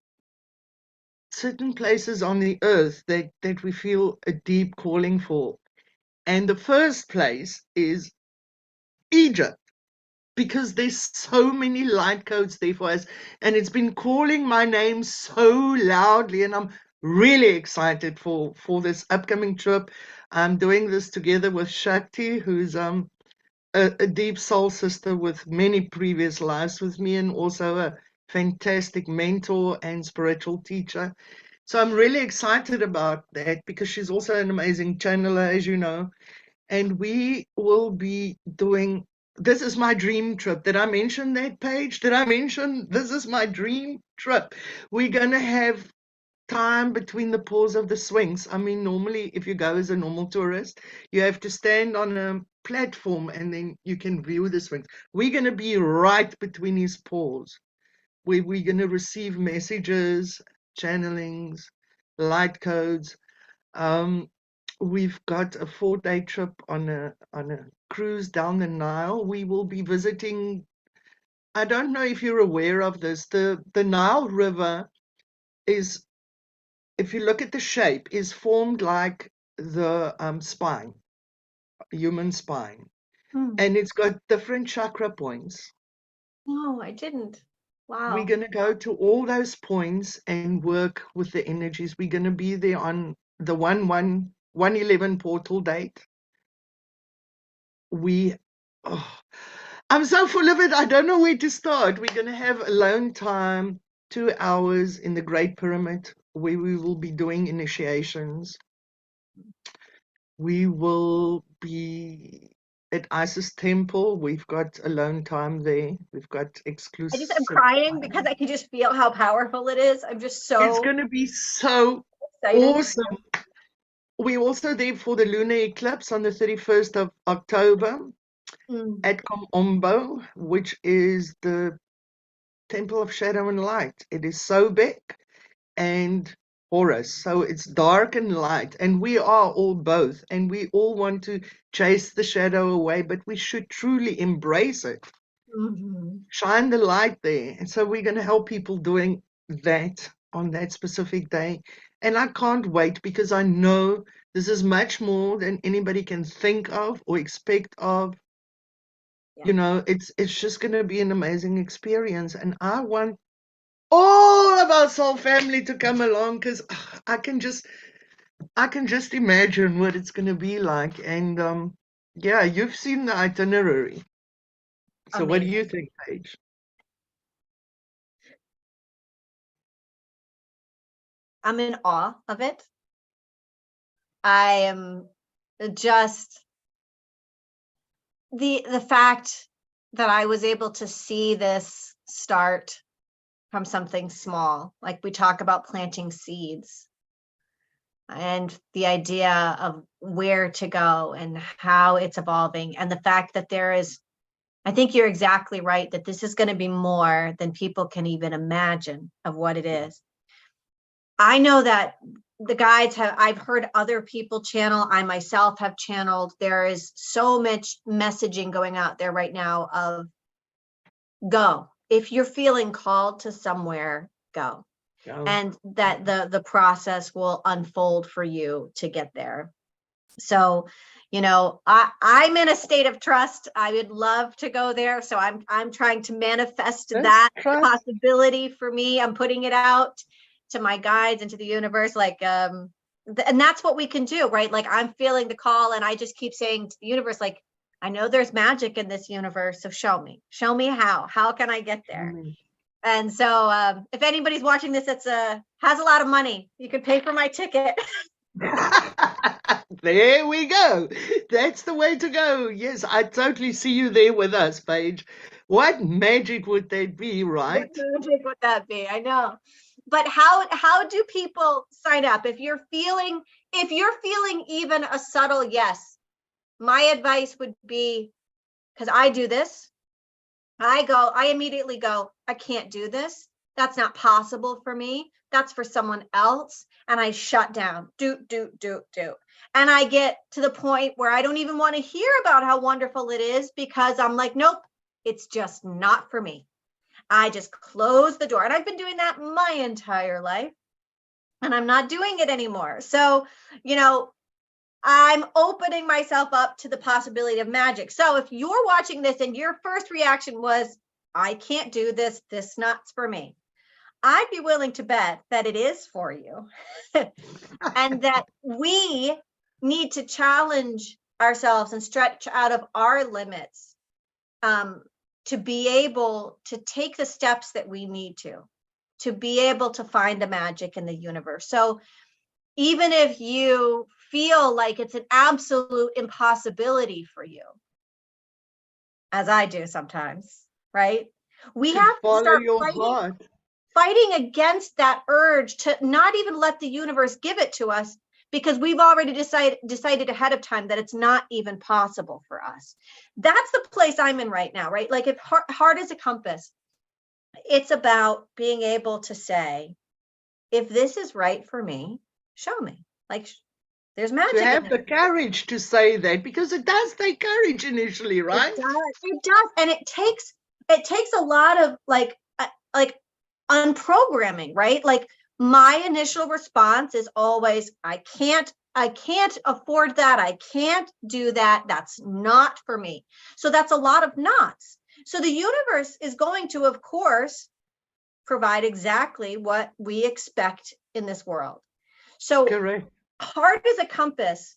places on the earth that we feel a deep calling for. And the first place is Egypt, because there's so many light codes there for us. And it's been calling my name so loudly. And I'm really excited for this upcoming trip. I'm doing this together with Shakti, who's a deep soul sister with many previous lives with me, and also a fantastic mentor and spiritual teacher. So I'm really excited about that, because she's also an amazing channeler, as you know. And we will be doing, this is my dream trip. Did I mention that, Paige? Did I mention this is my dream trip? We're going to have time between the pause of the swings. I mean, normally, if you go as a normal tourist, you have to stand on a platform and then you can view the swings. We're going to be right between his paws, where we're going to receive messages, channelings, light codes. We've got a 4-day trip on a cruise down the Nile. We will be visiting, I don't know if you're aware of this, the Nile River is, if you look at the shape, is formed like the spine, human spine. And it's got different chakra points. No, I didn't. Wow. We're going to go to all those points and work with the energies. We're going to be there on the 1/1/111 portal date. I'm so full of it. I don't know where to start. We're going to have alone time, 2 hours in the Great Pyramid, where we will be doing initiations. We will be at Isis Temple. We've got alone time there. We've got exclusive I'm crying time, because I can just feel how powerful it is. I'm just it's so going to be so excited. awesome. We're also there for the lunar eclipse on the 31st of October at Komombo, which is the Temple of Shadow and Light. It is Sobek and Horus. So it's dark and light, and we are all both, and we all want to chase the shadow away, but we should truly embrace it. Shine the light there. And so we're going to help people doing that on that specific day. And I can't wait, because I know this is much more than anybody can think of or expect of. It's just going to be an amazing experience. And I want all of our soul family to come along, because I can just I can just imagine what it's going to be like. And yeah, you've seen the itinerary. So what do you Amazing. think, Paige? I'm in awe of it. I am just the fact that I was able to see this start from something small, like we talk about planting seeds, and the idea of where to go and how it's evolving, and the fact that there is, I think you're exactly right, that this is going to be more than people can even imagine of what it is. I know that the guides have, I've heard other people channel, I myself have channeled. There is so much messaging going out there right now of go. If you're feeling called to somewhere, go. Yeah. And that the process will unfold for you to get there. So, I'm in a state of trust. I would love to go there. So I'm trying to manifest That's that trust. possibility for me. I'm putting it out to my guides and to the universe. Like, and that's what we can do, right? Like I'm feeling the call and I just keep saying to the universe, like, I know there's magic in this universe. So show me how can I get there? And so if anybody's watching this, that's has a lot of money, you could pay for my ticket. There we go. That's the way to go. Yes, I totally see you there with us, Paige. What magic would that be, What right? magic would that be? I know. But how do people sign up? If you're feeling even a subtle yes, my advice would be, because I do this, I immediately go, I can't do this. That's not possible for me. That's for someone else. And I shut down, do. And I get to the point where I don't even want to hear about how wonderful it is because I'm like, nope, it's just not for me. I just close the door. And I've been doing that my entire life. And I'm not doing it anymore. So, I'm opening myself up to the possibility of magic. So if you're watching this and your first reaction was, I can't do this, this not's for me, I'd be willing to bet that it is for you. And that we need to challenge ourselves and stretch out of our limits, to be able to take the steps that we need to be able to find the magic in the universe. So even if you feel like it's an absolute impossibility for you, as I do sometimes, right? We To have to follow start your fighting heart. fighting against that urge to not even let the universe give it to us, because we've already decided ahead of time that it's not even possible for us. That's the place I'm in right now, right? Like if heart is a compass, it's about being able to say, if this is right for me, show me. Like there's To magic in have it. the courage to say that, because it does take courage initially, It right? does. It does. And it takes a lot of like unprogramming, right? Like my initial response is always, I can't afford that. I can't do that. That's not for me. So that's a lot of nots. So the universe is going to, of course, provide exactly what we expect in this world. So Correct. heart is a compass.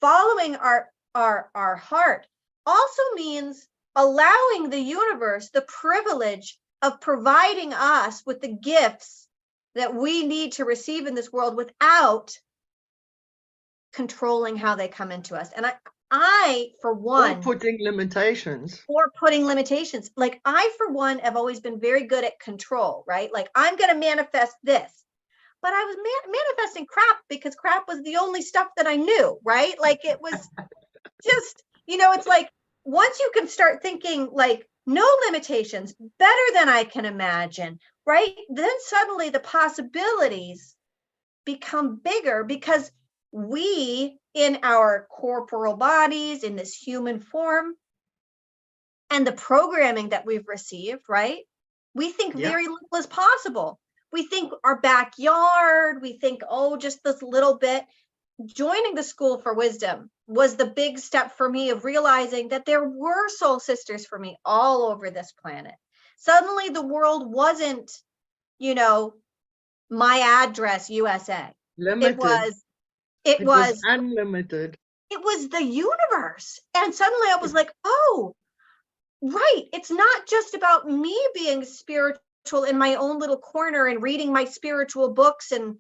Following our heart also means allowing the universe the privilege of providing us with the gifts that we need to receive in this world without controlling how they come into us. And I for Or one, putting limitations. or putting limitations. Like I for one have always been very good at control, right? Like I'm going to manifest this, but I was manifesting crap because crap was the only stuff that I knew, right? Like it was just, it's like once you can start thinking like no limitations, better than I can imagine, right? Then suddenly the possibilities become bigger because we, in our corporal bodies, in this human form, and the programming that we've received, right? We think Yeah. very little is possible. We think our backyard, we think, oh, just this little bit. Joining the School for Wisdom was the big step for me of realizing that there were soul sisters for me all over this planet. Suddenly the world wasn't, my address USA. It Limited. was It It was was unlimited. it was the universe. And suddenly I was like, oh, right. It's not just about me being spiritual in my own little corner and reading my spiritual books and,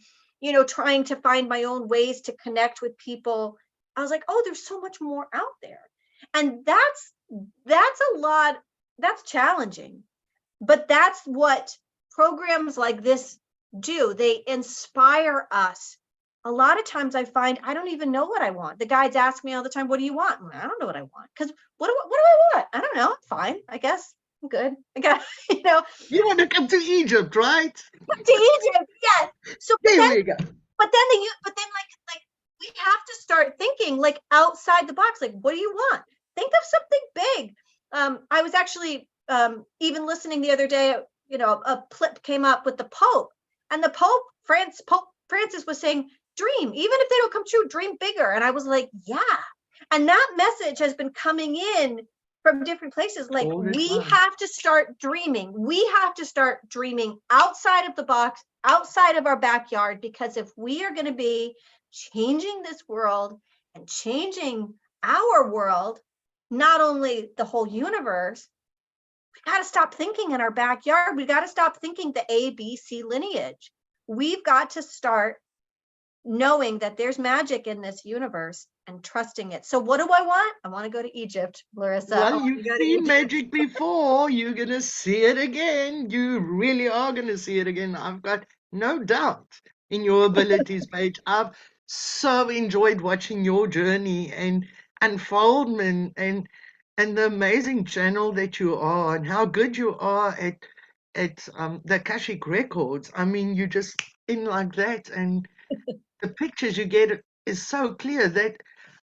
trying to find my own ways to connect with people. I was like, oh, there's so much more out there. And that's a lot, that's challenging. But that's what programs like this do. They inspire us. A lot of times I find I don't even know what I want. The guides ask me all the time, what do you want? I don't know what I want. Because what do I want? I don't know. Fine. I guess I'm good. I got, You want to come to Egypt, right? to Egypt. Yes. So, There we go. but then like we have to start thinking like outside the box. Like, what do you want? Think of something big. I was actually even listening the other day, a clip came up with the Pope, and the Pope Francis was saying, dream, even if they don't come true, dream bigger. And I was like, yeah. And that message has been coming in from different places. Like, we have to start dreaming. We have to start dreaming outside of the box, outside of our backyard, because if we are going to be changing this world and changing our world, not only the whole universe, we got to stop thinking in our backyard. We got to stop thinking the ABC lineage. We've got to start knowing that there's magic in this universe and trusting it. So what do I want? I want to go to Egypt, Larissa. Well, you've seen magic before. You're going to see it again. You really are going to see it again. I've got no doubt in your abilities, Paige. I've so enjoyed watching your journey and unfoldment and the amazing channel that you are and how good you are at the Akashic records. I mean, you just in like that, and the pictures you get is so clear that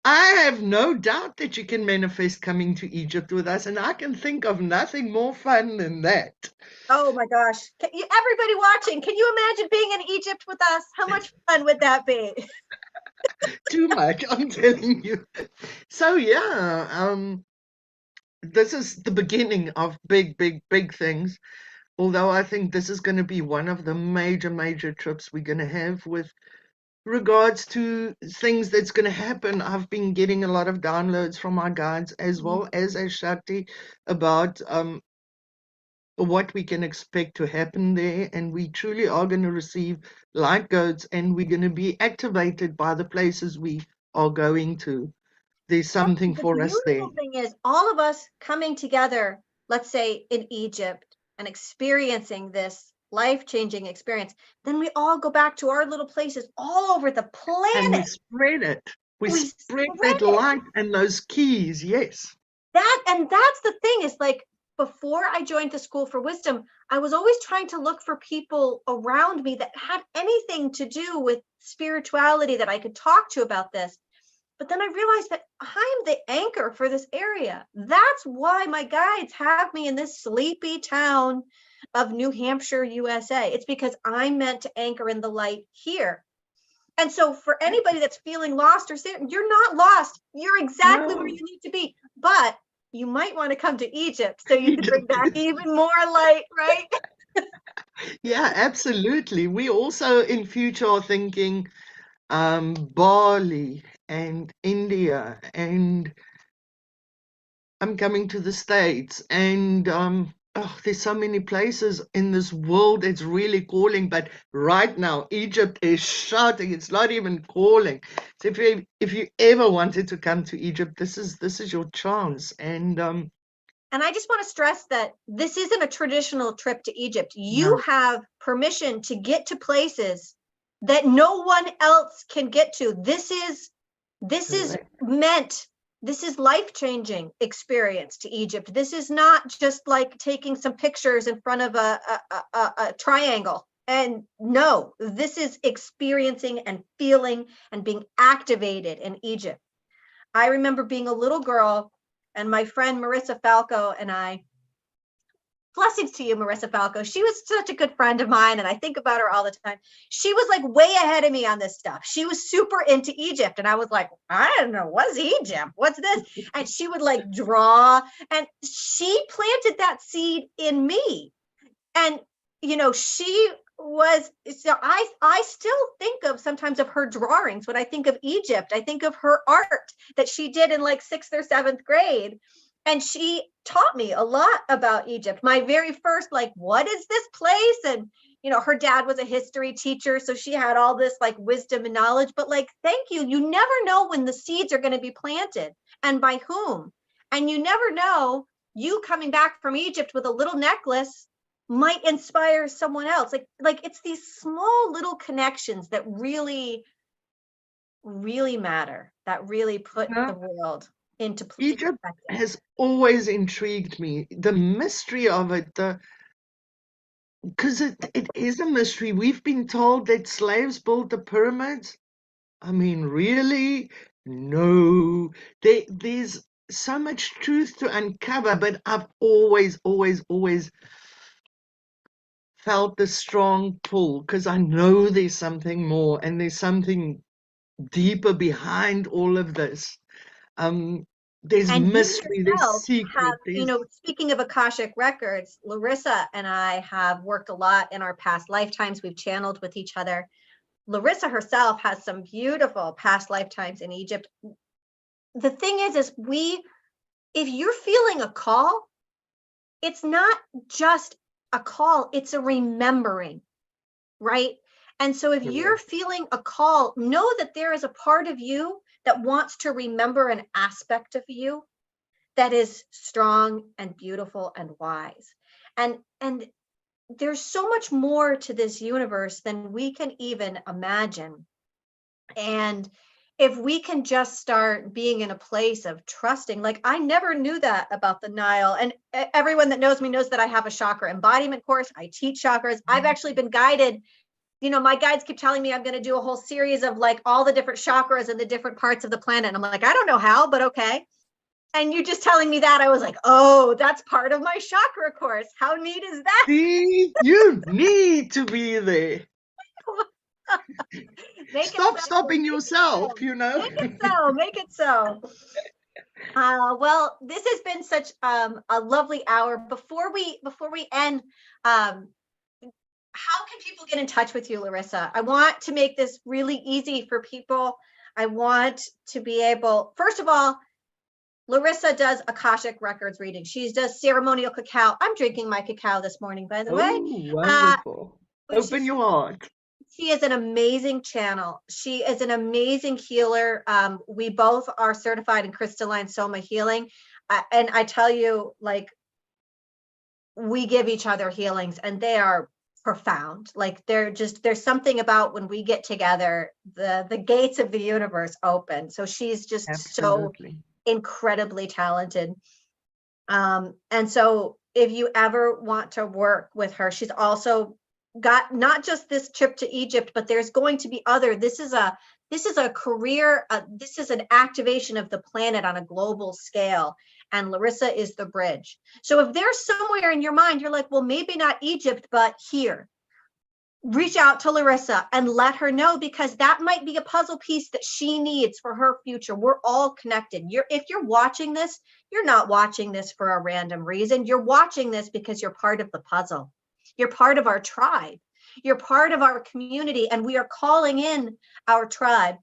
I have no doubt that you can manifest coming to Egypt with us, and I can think of nothing more fun than that. Oh my gosh. Everybody watching, can you imagine being in Egypt with us? How much fun would that be? Too much, I'm telling you. So yeah, this is the beginning of big, big, big things. Although I think this is going to be one of the major, major trips we're going to have with regards to things that's going to happen. I've been getting a lot of downloads from my guides as well as Shakti about what we can expect to happen there, and we truly are going to receive light codes, and we're going to be activated by the places we are going to. There's something The for us there. beautiful thing is all of us coming together, let's say in Egypt, and experiencing this life-changing experience, then we all go back to our little places all over the And we planet. spread it. We We spread spread that it. light and those keys, yes. That's the thing, is like, before I joined the School for Wisdom, I was always trying to look for people around me that had anything to do with spirituality that I could talk to about this. But then I realized that I'm the anchor for this area. That's why my guides have me in this sleepy town of New Hampshire, USA. It's because I'm meant to anchor in the light here. And so for anybody that's feeling lost or saying, you're not lost, you're exactly where you need to be. But you might want to come to Egypt so you can bring back even more light, right? Yeah, absolutely. We also in future are thinking Bali and India, and I'm coming to the States, and there's so many places in this world that's really calling, but right now Egypt is shouting. It's not even calling. So if you ever wanted to come to Egypt, this is your chance. And I just want to stress that this isn't a traditional trip to Egypt. You no, have permission to get to places that no one else can get to. This is meant, this is life-changing experience to Egypt. This is not just like taking some pictures in front of a triangle. And no, this is experiencing and feeling and being activated in Egypt. I remember being a little girl, and my friend Marissa Falco and I, blessings to you, Marissa Falco. She was such a good friend of mine, and I think about her all the time. She was like way ahead of me on this stuff. She was super into Egypt, and I was like, I don't know, what's Egypt? What's this? And she would like draw, and she planted that seed in me. And, she was, so I still think of sometimes of her drawings. When I think of Egypt, I think of her art that she did in like 6th or 7th grade. And she taught me a lot about Egypt. My very first, like, what is this place? And, you know, her dad was a history teacher, so she had all this like wisdom and knowledge. But like, thank you. You never know when the seeds are going to be planted and by whom. And you never know, you coming back from Egypt with a little necklace might inspire someone else. Like it's these small little connections that really, really matter, that really put Yeah. the world into Egypt perspective. has always intrigued me. The mystery of it, because it is a mystery. We've been told that slaves built the pyramids. I mean, really? No. There's so much truth to uncover, but I've always, always, always felt the strong pull because I know there's something more and there's something deeper behind all of this. There's And you mystery, there's yourself have, secret, you there's know, speaking of Akashic records, Larissa and I have worked a lot in our past lifetimes. We've channeled with each other. Larissa herself has some beautiful past lifetimes in Egypt. The thing is if you're feeling a call, it's not just a call, it's a remembering, right? And so if you're correct. feeling a call, know that there is a part of you that wants to remember an aspect of you that is strong and beautiful and wise. And there's so much more to this universe than we can even imagine. And if we can just start being in a place of trusting, like I never knew that about the Nile. And everyone that knows me knows that I have a chakra embodiment course. I teach chakras. I've actually been guided. You know, my guides keep telling me I'm going to do a whole series of like all the different chakras and the different parts of the planet. And I'm like, I don't know how, but okay. And you just telling me that, I was like, oh, that's part of my chakra course. How neat is that? See, you need to be there. Make it Stop so. stopping Make it so. yourself, you know. Make it so. Make it so. Well, this has been such a lovely hour. Before we end, um, how can people get in touch with you, Larissa? I want to make this really easy for people. I want to be able, first of all, Larissa does Akashic Records reading. She does ceremonial cacao. I'm drinking my cacao this morning, by the way. Oh, Uh, wonderful. but Open your heart. she is an amazing channel. She is an amazing healer. We both are certified in crystalline soma healing. And I tell you, like, we give each other healings and they are profound. Like there's something about when we get together, the gates of the universe open. So she's just so Absolutely. incredibly talented. And so if you ever want to work with her, she's also got not just this trip to Egypt, but there's going to be other. This is a career. This is an activation of the planet on a global scale. And Larissa is the bridge. So if there's somewhere in your mind, you're like, well, maybe not Egypt, but here, reach out to Larissa and let her know, because that might be a puzzle piece that she needs for her future. We're all connected. If you're watching this, you're not watching this for a random reason. You're watching this because you're part of the puzzle. You're part of our tribe. You're part of our community, and we are calling in our tribe.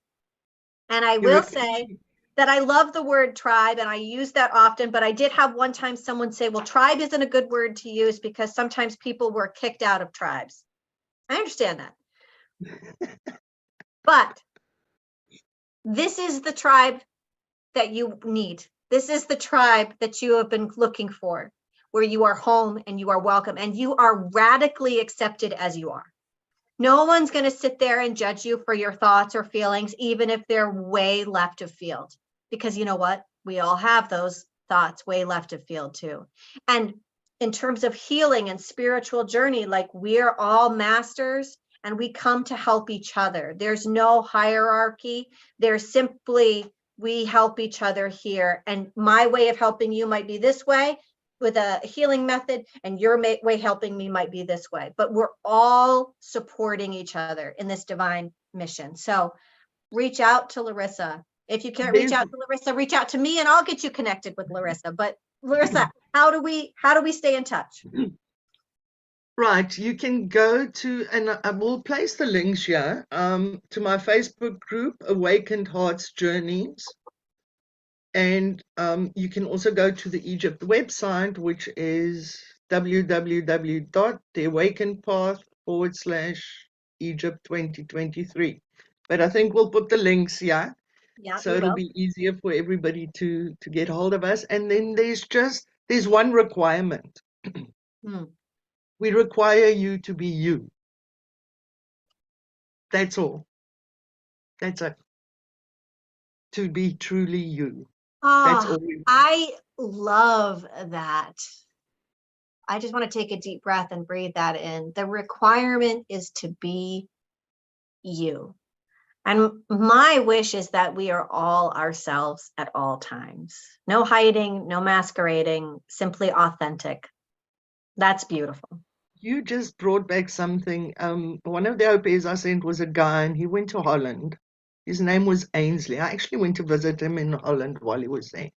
And I will say that I love the word tribe, and I use that often, but I did have one time someone say, well, tribe isn't a good word to use because sometimes people were kicked out of tribes. I understand that. But this is the tribe that you need. This is the tribe that you have been looking for, where you are home and you are welcome and you are radically accepted as you are. No one's going to sit there and judge you for your thoughts or feelings, even if they're way left of field, because you know what? We all have those thoughts way left of field too. And in terms of healing and spiritual journey, like we're all masters and we come to help each other. There's no hierarchy. There's simply, we help each other here. And my way of helping you might be this way with a healing method, and your way helping me might be this way, but we're all supporting each other in this divine mission. So reach out to Larissa. If you can't reach There's out to Larissa, reach out to me and I'll get you connected with Larissa. But Larissa, how do we stay in touch? Right, you can go to, and I will place the links here, to my Facebook group, Awakened Hearts Journeys. And you can also go to the Egypt website, which is www.theawakenedpath/Egypt 2023. But I think we'll put the links here, Yeah, so we it'll will. be easier for everybody to get hold of us. And then there's one requirement. Hmm. We require you to be you. That's all. That's it. To be truly you. That's Oh, all we want. I love that. I just want to take a deep breath and breathe that in. The requirement is to be you. And my wish is that we are all ourselves at all times. No hiding, no masquerading, simply authentic. That's beautiful. You just brought back something. One of the au pairs I sent was a guy, and he went to Holland. His name was Ainsley. I actually went to visit him in Holland while he was there.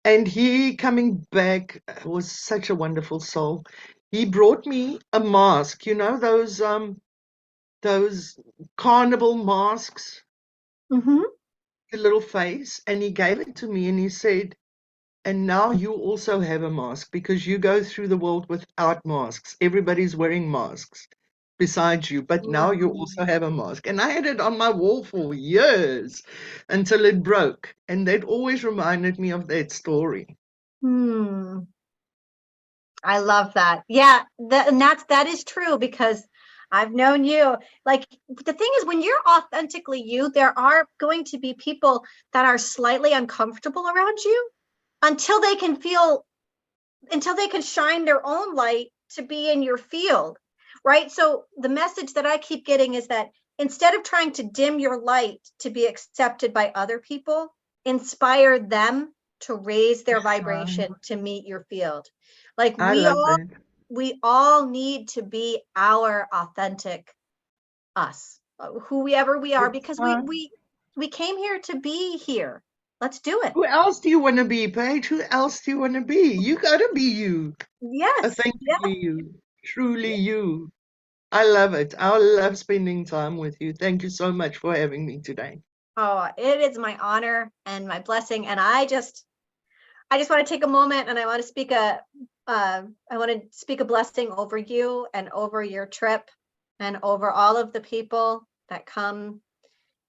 And he coming back was such a wonderful soul. He brought me a mask, those carnival masks, Mm-hmm. the little face, and he gave it to me and he said, and now you also have a mask because you go through the world without masks. Everybody's wearing masks besides you, but now you also have a mask. And I had it on my wall for years until it broke. And that always reminded me of that story. Hmm. I love that. Yeah, that is true because I've known you. Like the thing is, when you're authentically you, there are going to be people that are slightly uncomfortable around you until they can shine their own light to be in your field, right? So the message that I keep getting is that instead of trying to dim your light to be accepted by other people, inspire them to raise their vibration to meet your field. Like I love that. we all need to be our authentic us, whoever we are, because we came here to be here. Let's do it. Who else do you want to be, Paige? Who else do you want to be? You got to be you, Yes. Yeah. authentically you, truly you. I love it. I love spending time with you. Thank you so much for having me today. Oh, it is my honor and my blessing. And I just want to take a moment and I want to speak a blessing over you and over your trip and over all of the people that come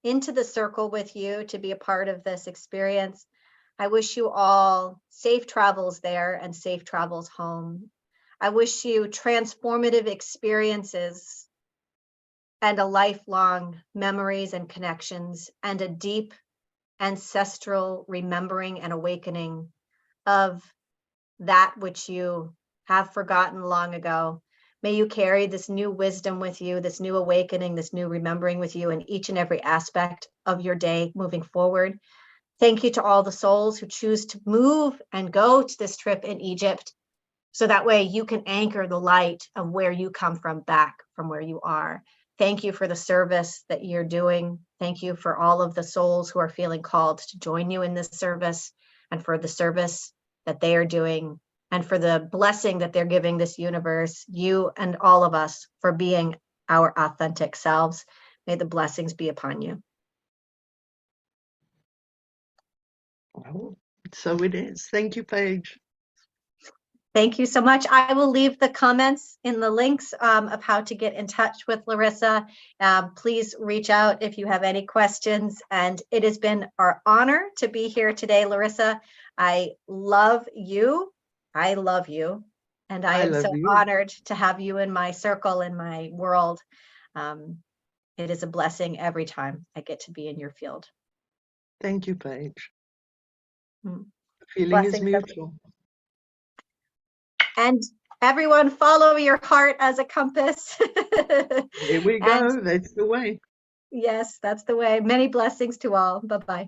into the circle with you to be a part of this experience. I wish you all safe travels there and safe travels home. I wish you transformative experiences and a lifelong memories and connections and a deep ancestral remembering and awakening of that which you have forgotten long ago. May you carry this new wisdom with you, this new awakening, this new remembering with you in each and every aspect of your day moving forward. Thank you to all the souls who choose to move and go to this trip in Egypt, so that way you can anchor the light of where you come from back from where you are. Thank you for the service that you're doing. Thank you for all of the souls who are feeling called to join you in this service, and for the service that they are doing, and for the blessing that they're giving this universe, you and all of us, for being our authentic selves. May the blessings be upon you. Oh, so it is. Thank you, Paige. Thank you so much. I will leave the comments in the links of how to get in touch with Larissa. Please reach out if you have any questions. And it has been our honor to be here today, Larissa. I love you. I love you. And I I am love so you. honored to have you in my circle, in my world. It is a blessing every time I get to be in your field. Thank you, Paige. Hmm. The feeling is Blessings. mutual. And everyone, follow your heart as a compass. There we And go. That's the way. yes, that's the way. Many blessings to all. Bye-bye.